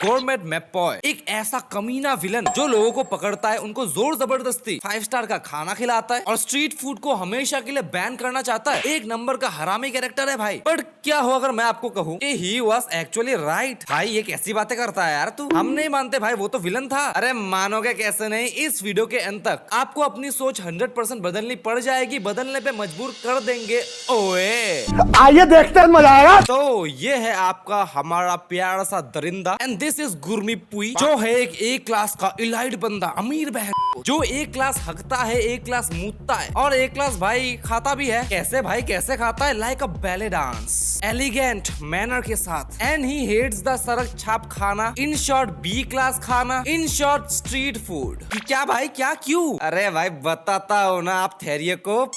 Government मैपॉय एक ऐसा कमीना विलन जो लोगों को पकड़ता है, उनको जोर जबरदस्ती 5 स्टार का खाना खिलाता है और स्ट्रीट फूड को हमेशा के लिए बैन करना चाहता है। एक नंबर का हरामी कैरेक्टर है भाई। बट क्या हो अगर मैं आपको कहूँ कि ही वाज एक्चुअली राइट। भाई ये कैसी बातें करता है यार तू, हम नहीं मानते भाई, वो तो विलन था। अरे मानोगे कैसे नहीं, इस वीडियो के अंत तक आपको अपनी सोच 100% बदलनी पड़ जाएगी, बदलने पे मजबूर कर देंगे। ओए आइए देखते हैं, मजा आएगा। तो ये है आपका हमारा प्यारा सा दरिंदा एंड दिस इज गुरमीपुई, जो है एक ए क्लास का इलाइट बंदा, अमीर बहन जो ए क्लास हकता है, ए क्लास मूतता है और ए क्लास भाई खाता भी है। कैसे भाई, कैसे खाता है? लाइक अ बैले डांस, एलिगेंट मैनर के साथ। एंड ही हेट्स द सड़क छाप खाना, इन शॉर्ट बी क्लास खाना, इन शॉर्ट स्ट्रीट फूड। क्या भाई, क्या, क्यों? अरे भाई बताता हूँ ना, आप धैर्य को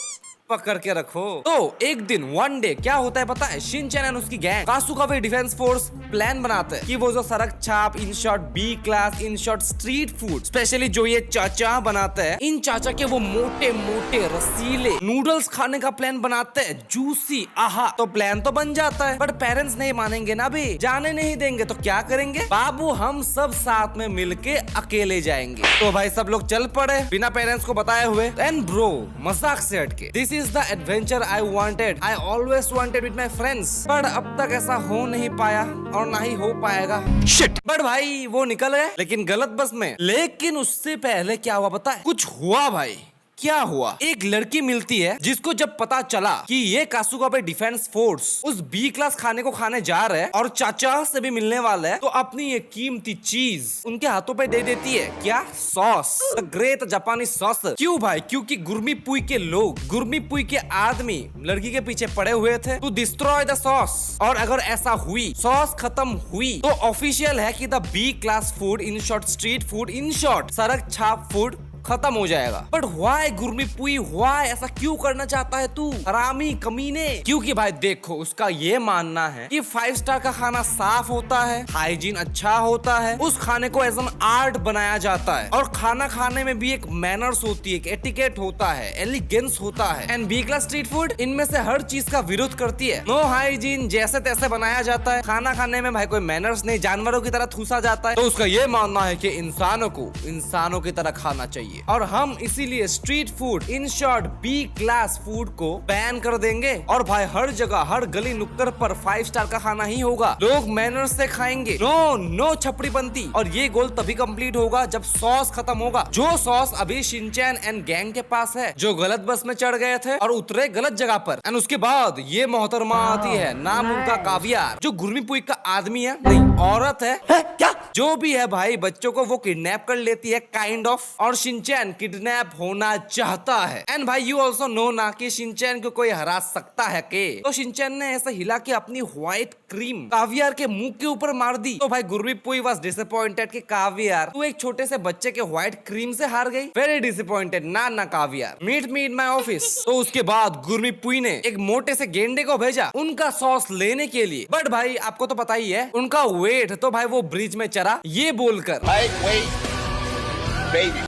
पकड़ के रखो। तो एक दिन वन डे क्या होता है पता है, शिनचैन एंड उसकी gang Kasukabe defence force plan बनाते हैं कि वो जो सड़क छाप, in short B class, in short street food, specially जो ये चाचा बनाते हैं, इन चाचा के वो मोटे मोटे रसीले नूडल्स खाने का प्लान बनाते हैं, जूसी। आहा, तो प्लान तो बन जाता है बट पेरेंट्स नहीं मानेंगे ना भी, जाने नहीं देंगे। तो क्या करेंगे बाबू, हम सब साथ में मिलके अकेले जाएंगे। तो भाई सब लोग चल पड़े बिना पेरेंट्स को बताए हुए। एंड ब्रो मजाक से हटके, this is the adventure I wanted. I always wanted with my friends. पर अब तक ऐसा हो नहीं पाया और ना ही हो पाएगा। Shit. बट भाई वो निकल गए, लेकिन गलत बस में। लेकिन उससे पहले क्या हुआ पता है? कुछ हुआ भाई। क्या हुआ? एक लड़की मिलती है जिसको जब पता चला कि ये कासुकावे डिफेंस फोर्स उस बी क्लास खाने को खाने जा रहे हैं और चाचा से भी मिलने वाला है, तो अपनी ये कीमती चीज उनके हाथों पे दे देती है। क्या? सॉस, द ग्रेट जापानी सॉस। क्यों भाई? क्योंकि गुरमीपुई के लोग, गुरमीपुई के आदमी लड़की के पीछे पड़े हुए थे टू डिस्ट्रॉय द सॉस। और अगर ऐसा हुई, सॉस खत्म हुई, तो ऑफिशियल है कि the B class food, in short street food, in short सड़क छाप फूड खत्म हो जाएगा। बट व्हाई गुरमीपुई, व्हाई ऐसा क्यों करना चाहता है तू, हरामी कमीने? क्योंकि भाई देखो, उसका ये मानना है कि 5 स्टार का खाना साफ होता है, हाइजीन अच्छा होता है, उस खाने को एज एन आर्ट बनाया जाता है और खाना खाने में भी एक मैनर्स होती है, एक एटिकेट होता है, एलिगेंस होता है। And B class street food इनमें से हर चीज का विरोध करती है। नो हाइजीन, जैसे तैसे बनाया जाता है, खाना खाने में भाई कोई मैनर्स नहीं, जानवरों की तरह ठूसा जाता है। तो उसका ये मानना है कि इंसानों को इंसानों की तरह खाना चाहिए और हम इसीलिए street food, in short B class food को बैन कर देंगे। और भाई हर जगह, हर गली नुक्कड़ पर 5 स्टार का खाना ही होगा, लोग मैनर्स से खाएंगे। नो छपड़ी बनती। और ये गोल तभी कंप्लीट होगा जब सॉस खत्म होगा, जो सॉस अभी शिनचैन एंड गैंग के पास है, जो गलत बस में चढ़ गए थे और उतरे गलत जगह पर। एंड उसके बाद ये मोहतरमा आती है, नाम उनका कावियार, जो गुरमीपुई का आदमी है, नहीं औरत है, क्या जो भी है भाई, बच्चों को वो किडनैप कर लेती है काइंड ऑफ, और शिनचैन किडनैप होना चाहता है। एंड भाई यू ऑल्सो नो ना कि शिनचैन को कोई हरा सकता है के? तो शिनचैन ने ऐसा हिला के अपनी व्हाइट क्रीम कावियार के मुंह के ऊपर मार दी। तो भाई गुरमीपुई वाज डिसअपॉइंटेड कि कावियार तू एक छोटे से बच्चे के व्हाइट क्रीम से हार गई। वेरी डिसअपॉइंटेड ना कावियार, meet me in my office. तो उसके बाद गुरमीपुई ने एक मोटे से गेंडे को भेजा उनका सॉस लेने के लिए। बट भाई आपको तो पता ही है उनका वेट, तो भाई वो ब्रिज में चढ़ा ये बोलकर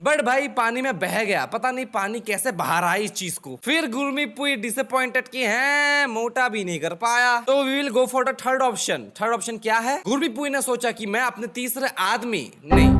बट भाई पानी में बह गया। पता नहीं पानी कैसे बाहर आई इस चीज को। फिर गुरमीपुई डिसअपॉइंटेड की है, मोटा भी नहीं कर पाया। तो we will go for the third option. Third option क्या है? गुरमीपुई ने सोचा कि मैं अपने तीसरे आदमी, नहीं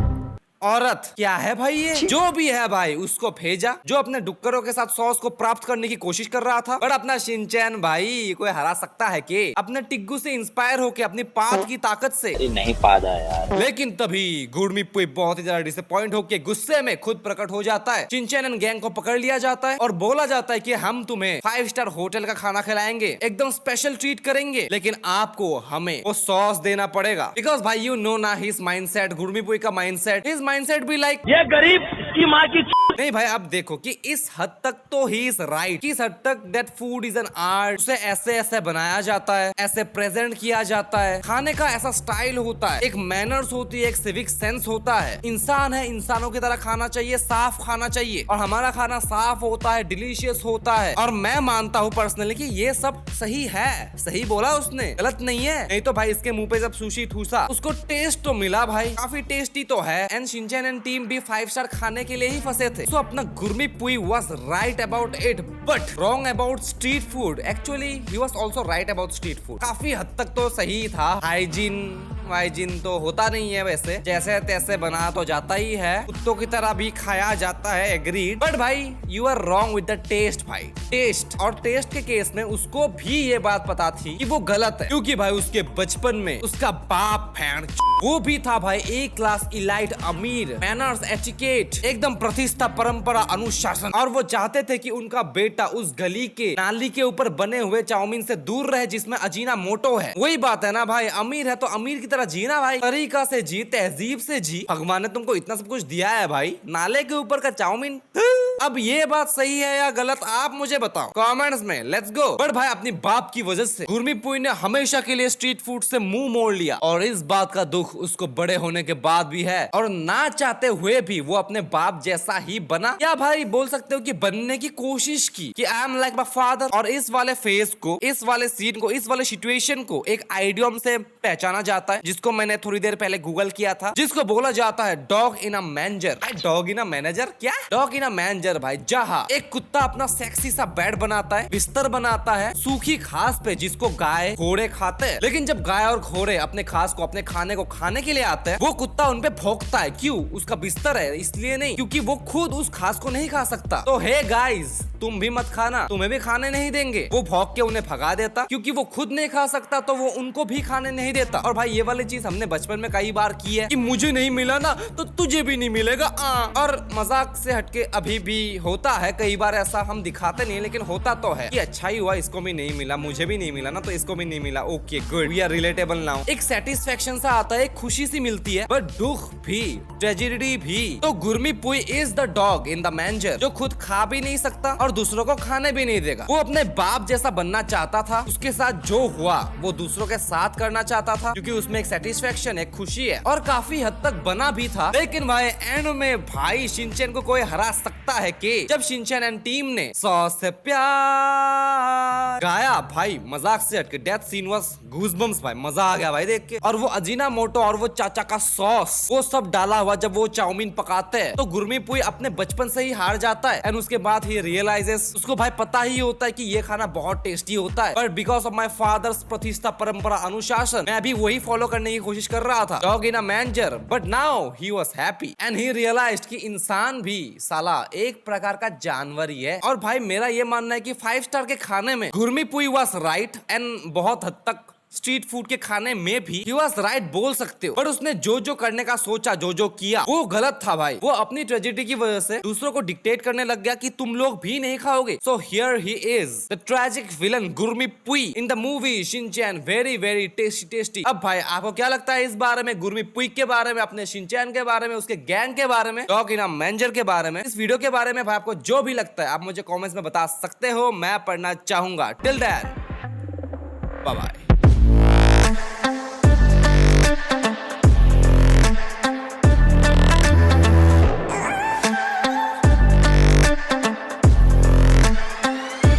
औरत, क्या है भाई ये, जो भी है भाई, उसको भेजा, जो अपने डुक्करों के साथ सॉस को प्राप्त करने की कोशिश कर रहा था। पर अपना शिनचैन भाई कोई हरा सकता है के? अपने टिग्गू से इंस्पायर होके, अपनी पात की ताकत से नहीं पादा यार। लेकिन तभी गुरमीपुई बहुत ही ज्यादा डिसअपॉइंट होके गुस्से में खुद प्रकट हो जाता है। शिनचैन एंड गैंग को पकड़ लिया जाता है और बोला जाता है कि हम तुम्हें 5 स्टार होटल का खाना खिलाएंगे, एकदम स्पेशल ट्रीट करेंगे, लेकिन आपको हमें वो सॉस देना पड़ेगा। बिकॉज भाई यू नो ना हिज माइंडसेट, गुरमीपुई का माइंडसेट, हिज माइंडसेट भी लाइक ये गरीब की माँ की नहीं भाई, अब देखो कि इस हद तक तो ही इज राइट, किस हद तक that food is an art, उसे ऐसे ऐसे बनाया जाता है, ऐसे प्रेजेंट किया जाता है, खाने का ऐसा स्टाइल होता है, एक मैनर्स होती है, एक सिविक सेंस होता है। इंसान है, इंसानों की तरह खाना चाहिए, साफ खाना चाहिए, और हमारा खाना साफ होता है, डिलीशियस होता है। और मैं मानता हूँ पर्सनली कि ये सब सही है। सही बोला उसने, गलत नहीं है। नहीं तो भाई इसके मुंह पे जब सुशी ठूसा, उसको टेस्ट तो मिला भाई, काफी टेस्टी तो है। एंड शिनचैन एंड टीम भी 5 स्टार खाने के लिए ही फंसे थे। So अपना गुरमीपुई was right about it, but wrong about street food. Actually, he was also right about street food. काफी हद तक तो सही था, हाइजीन हाइजीन तो होता नहीं है, वैसे जैसे तैसे बना तो जाता ही है, कुत्तों की तरह भी खाया जाता है, एग्रीड। बट भाई you are wrong with the taste भाई, टेस्ट। और टेस्ट के केस में उसको भी ये बात पता थी कि वो गलत है, क्योंकि भाई उसके बचपन में उसका बाप फैन वो भी था भाई ए क्लास इलाइट अमीर, मैनर्स, एटिकेट, एकदम प्रतिष्ठा, परंपरा, अनुशासन। और वो चाहते थे कि उनका बेटा उस गली के नाली के ऊपर बने हुए चाउमीन से दूर रहे जिसमें अजीना मोटो है। वही बात है ना भाई, अमीर है तो अमीर की तरह जीना भाई, तरीका से जी, तहजीब से जी। भगवान ने तुमको इतना सब कुछ दिया है भाई, नाले के ऊपर का चाउमीन। अब ये बात सही है या गलत, आप मुझे बताओ कमेंट्स में, लेट्स गो। बट भाई अपनी बाप की वजह से गुरमीपुई ने हमेशा के लिए स्ट्रीट फूड से मुंह मोड़ लिया, और इस बात का दुख उसको बड़े होने के बाद भी है, और ना चाहते हुए भी वो अपने बाप जैसा ही बना, या भाई बोल सकते हो कि बनने की कोशिश की कि I am like my father. और इस वाले फेस को, इस वाले सीन को, इस वाले सिचुएशन को एक आइडियम से पहचाना जाता है, जिसको मैंने थोड़ी देर पहले गूगल किया था, जिसको बोला जाता है dog in a manager. Dog in a manager क्या? डॉग इन अ मैनेजर भाई, जहाँ एक कुत्ता अपना सेक्सी सा बेड बनाता है, बिस्तर बनाता है सूखी घास पे, जिसको गाय घोड़े खाते हैं। लेकिन जब गाय और घोड़े अपने घास को, अपने खाने को खाने के लिए आते हैं, वो कुत्ता उनपे भौंकता है। क्यों? उसका बिस्तर है इसलिए नहीं, क्योंकि वो खुद उस घास को नहीं खा सकता। तो हे गाइस, तुम भी मत खाना, तुम्हें भी खाने नहीं देंगे। वो भौंक के उन्हें भगा देता, क्योंकि वो खुद नहीं खा सकता तो वो उनको भी खाने नहीं देता। और भाई ये वाली चीज हमने बचपन में कई बार की है कि मुझे नहीं मिला ना तो तुझे भी नहीं मिलेगा। और मजाक से हटके अभी भी होता है कई बार ऐसा, हम दिखाते नहीं लेकिन होता तो है कि अच्छा ही हुआ इसको भी नहीं मिला, मुझे भी नहीं मिला ना तो इसको भी नहीं मिला। Okay good, we are relatable now. एक सेटिस्फेक्शन सा आता है, एक खुशी सी मिलती है, बट दुख भी, ट्रेजेडी भी। तो गुरमीपुई is the dog in the manager, जो खुद खा भी नहीं सकता और दूसरों को खाने भी नहीं देगा। वो अपने बाप जैसा बनना चाहता था, उसके साथ जो हुआ वो दूसरों के साथ करना चाहता था, क्योंकि उसमें एक सेटिस्फेक्शन, एक खुशी है, और काफी हद तक बना भी था। लेकिन भाई एंड में भाई शिनचैन को कोई हरा सकता है कि जब शिनचैन एंड टीम ने 100 से प्यार गाया भाई, मजाक से हटके, डेथ सीन वाज गूज़बम्स भाई, मजा आ गया भाई देख के। और वो अजीना मोटो और वो चाचा का सॉस, वो सब डाला हुआ जब वो चाउमीन पकाते हैं, तो गुरमीपुई अपने बचपन से ही हार जाता है। एंड उसके बाद ही रियलाइजेस, उसको भाई पता ही होता है कि ये खाना बहुत टेस्टी होता है, but because of my father's प्रतिष्ठा, परंपरा, अनुशासन, मैं भी वही फॉलो करने की कोशिश कर रहा था, dog in a manager. But now he was happy and he realised कि इंसान भी साला एक प्रकार का जानवर ही है। और भाई मेरा ये मानना है कि 5 स्टार के खाने में गुरमीपुई वाज राइट, एंड बहुत हद तक स्ट्रीट फूड के खाने में भी ही वाज राइट बोल सकते हो। पर उसने जो जो करने का सोचा, जो जो किया, वो गलत था भाई। वो अपनी ट्रेजेडी की वजह से दूसरों को डिक्टेट करने लग गया कि तुम लोग भी नहीं खाओगे। So here he is the tragic villain गुरमीपुई in the movie Shinchan, very very tasty tasty. अब भाई आपको क्या लगता है इस बारे में, गुरमीपुई के बारे में, अपने शिनचैन के बारे में, उसके गैंग के बारे में, डॉग इन अ मैनेजर के बारे में, इस वीडियो के बारे में? भाई आपको जो भी लगता है आप मुझे कॉमेंट्स में बता सकते हो, मैं पढ़ना चाहूंगा। Till then bye bye.